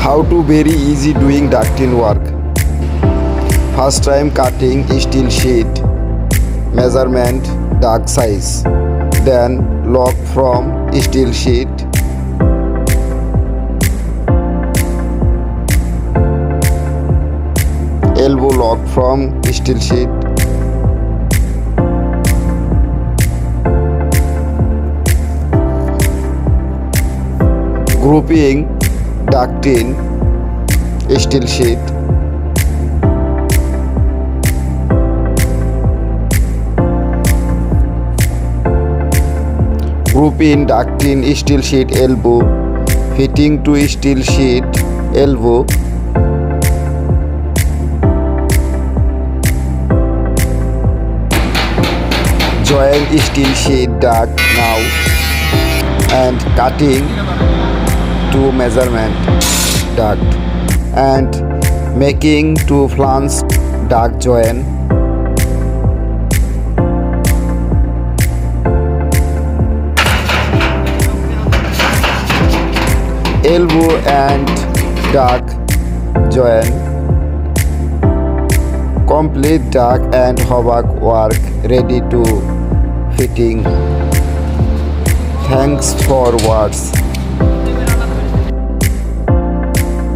How to very easy doing ducting work. First time cutting steel sheet, measurement duct size, then lock from steel sheet, elbow lock from steel sheet, grouping duct in steel sheet, grouping duct in steel sheet elbow, fitting to steel sheet elbow, join steel sheet duct now and cutting to measurement duct and making two flange duct join. Elbow and duct join. Complete duct and hobback work ready to fitting. Thanks for watching.